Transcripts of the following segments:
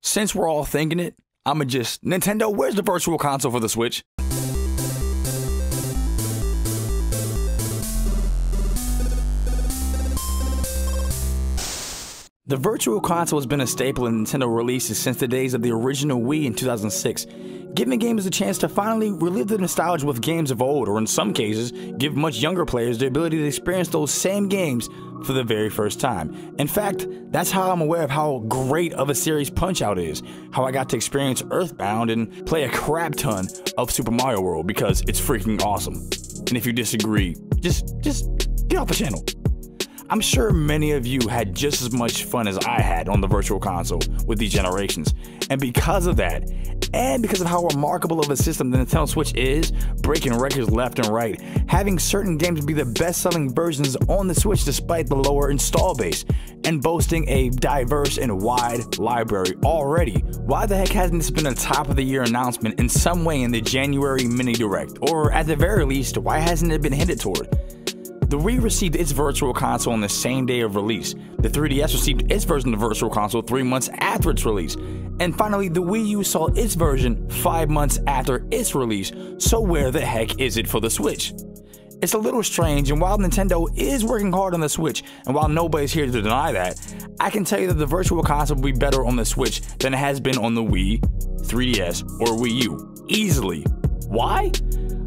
since we're all thinking it, I'ma just, Nintendo, where's the virtual console for the Switch? The Virtual Console has been a staple in Nintendo releases since the days of the original Wii in 2006, giving gamers a chance to finally relive the nostalgia with games of old, or in some cases, give much younger players the ability to experience those same games for the very first time. In fact, that's how I'm aware of how great of a series Punch-Out is, how I got to experience Earthbound and play a crap ton of Super Mario World because it's freaking awesome. And if you disagree, just get off the channel. I'm sure many of you had just as much fun as I had on the Virtual Console with these generations. And because of that, and because of how remarkable of a system the Nintendo Switch is, breaking records left and right, having certain games be the best-selling versions on the Switch despite the lower install base, and boasting a diverse and wide library already, why the heck hasn't this been a top-of-the-year announcement in some way in the January Mini Direct? Or at the very least, why hasn't it been hinted toward? The Wii received its Virtual Console on the same day of release. The 3DS received its version of the Virtual Console 3 months after its release. And finally, the Wii U saw its version 5 months after its release. So where the heck is it for the Switch? It's a little strange, and while Nintendo is working hard on the Switch, and while nobody's here to deny that, I can tell you that the Virtual Console will be better on the Switch than it has been on the Wii, 3DS, or Wii U. Easily. Why?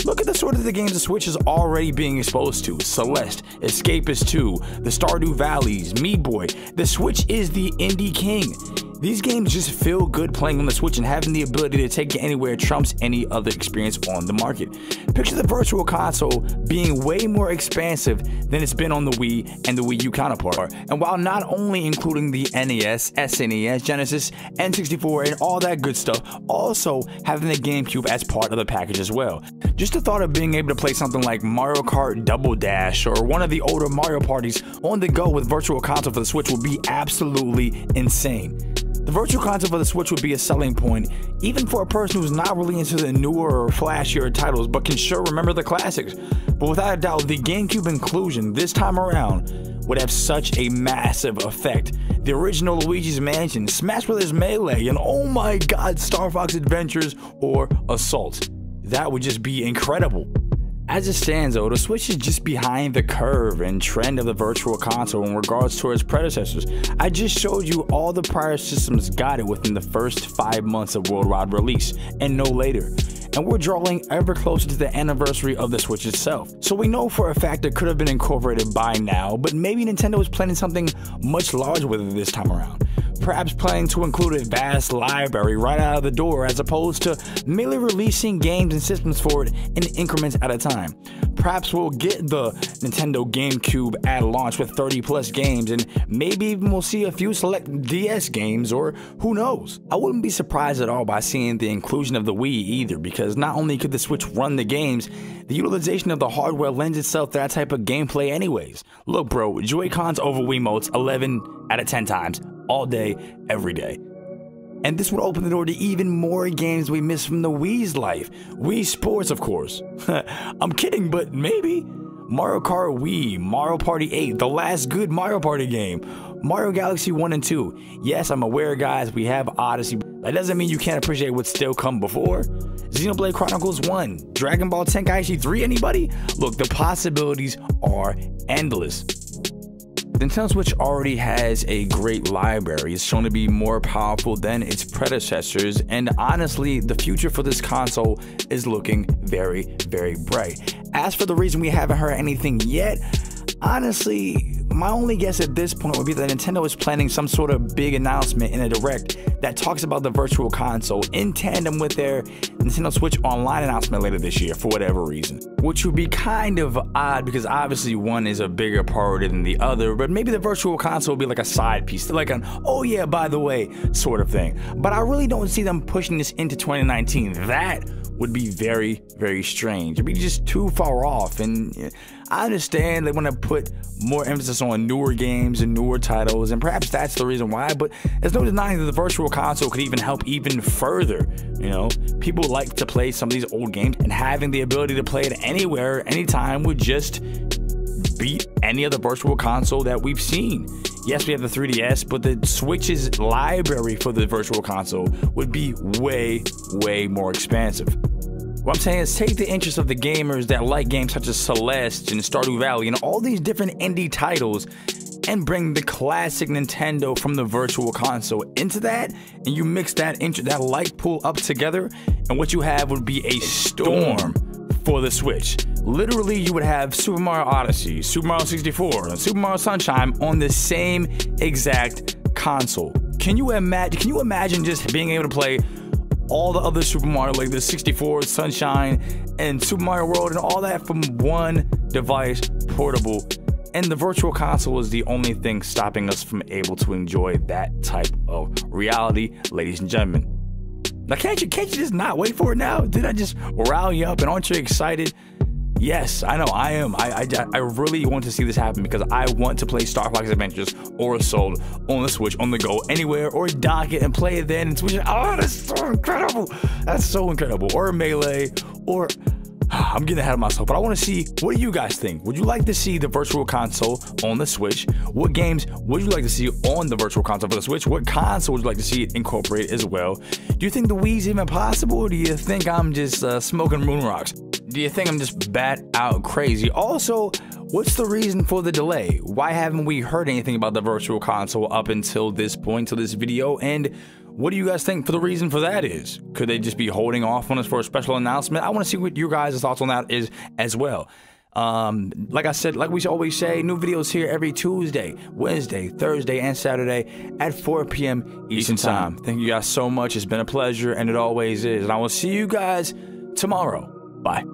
Look at the sort of the games the Switch is already being exposed to. Celeste, Escapist 2, the Stardew Valleys, Meat Boy. The Switch is the indie king. These games just feel good playing on the Switch, and having the ability to take it anywhere trumps any other experience on the market. Picture the Virtual Console being way more expansive than it's been on the Wii and the Wii U counterpart. And while not only including the NES, SNES, Genesis, N64, and all that good stuff, also having the GameCube as part of the package as well. Just the thought of being able to play something like Mario Kart Double Dash or one of the older Mario parties on the go with Virtual Console for the Switch would be absolutely insane. The Virtual Console for the Switch would be a selling point, even for a person who's not really into the newer or flashier titles, but can sure remember the classics. But without a doubt, the GameCube inclusion this time around would have such a massive effect. The original Luigi's Mansion, Smash Bros. Melee, and oh my god, Star Fox Adventures or Assault. That would just be incredible. As it stands though, the Switch is just behind the curve and trend of the Virtual Console in regards to its predecessors. I just showed you all the prior systems got it within the first 5 months of worldwide release, and no later. And we're drawing ever closer to the anniversary of the Switch itself. So we know for a fact it could have been incorporated by now, but maybe Nintendo is planning something much larger with it this time around. Perhaps planning to include a vast library right out of the door, as opposed to merely releasing games and systems for it in increments at a time. Perhaps we'll get the Nintendo GameCube at launch with 30+ games, and maybe even we'll see a few select DS games, or who knows. I wouldn't be surprised at all by seeing the inclusion of the Wii either, because not only could the Switch run the games, the utilization of the hardware lends itself to that type of gameplay anyways. Look bro, Joy-Cons over Wiimotes 11 out of 10 times, all day, every day. And this would open the door to even more games we missed from the Wii's life. Wii Sports, of course. I'm kidding, but maybe. Mario Kart Wii, Mario Party 8, the last good Mario Party game, Mario Galaxy 1 and 2. Yes, I'm aware, guys, we have Odyssey. That doesn't mean you can't appreciate what's still come before. Xenoblade Chronicles 1, Dragon Ball Tenkaichi 3, anybody? Look, the possibilities are endless. The Nintendo Switch already has a great library. It's shown to be more powerful than its predecessors, and honestly, the future for this console is looking very, very bright. As for the reason we haven't heard anything yet, honestly, my only guess at this point would be that Nintendo is planning some sort of big announcement in a direct that talks about the Virtual Console in tandem with their Nintendo Switch Online announcement later this year for whatever reason. Which would be kind of odd because obviously one is a bigger priority than the other, but maybe the Virtual Console will be like a side piece, like an oh yeah, by the way sort of thing. But I really don't see them pushing this into 2019. That would be very, very strange. It'd be just too far off, and I understand they want to put more emphasis on newer games and newer titles, and perhaps that's the reason why, but there's no denying that the Virtual Console could even help even further. You know, people like to play some of these old games, and having the ability to play it anywhere, anytime would just beat any other Virtual Console that we've seen. Yes, we have the 3DS, but the Switch's library for the Virtual Console would be way, way more expansive. What I'm saying is take the interest of the gamers that like games such as Celeste and Stardew Valley and all these different indie titles and bring the classic Nintendo from the Virtual Console into that, and you mix that like pool up together, and what you have would be a storm for the Switch. Literally, you would have Super Mario Odyssey, Super Mario 64, and Super Mario Sunshine on the same exact console. Can you imagine just being able to play all the other Super Mario, like the 64, Sunshine, and Super Mario World, and all that from one device, portable? And the Virtual Console is the only thing stopping us from able to enjoy that type of reality, ladies and gentlemen. Now, can't you just not wait for it now? Did I just rile you up, and aren't you excited? Yes, I know, I am. I really want to see this happen because I want to play Star Fox Adventures or Assault on the Switch, on the go, anywhere, or dock it and play it then and switch it. Oh, that's so incredible. That's so incredible. Or Melee, or... I'm getting ahead of myself, but I want to see, what do you guys think? Would you like to see the Virtual Console on the Switch? What games would you like to see on the Virtual Console for the Switch? What console would you like to see it incorporate as well? Do you think the Wii's even possible, or do you think I'm just smoking moon rocks? Do you think I'm just bat out crazy? Also, what's the reason for the delay? Why haven't we heard anything about the Virtual Console up until this point, to this video? And what do you guys think for the reason for that is? Could they just be holding off on us for a special announcement? I want to see what your guys' thoughts on that is as well. Like I said, like we always say, new videos here every Tuesday, Wednesday, Thursday, and Saturday at 4 p.m. Eastern Time. Thank you guys so much. It's been a pleasure, and it always is. And I will see you guys tomorrow. Bye.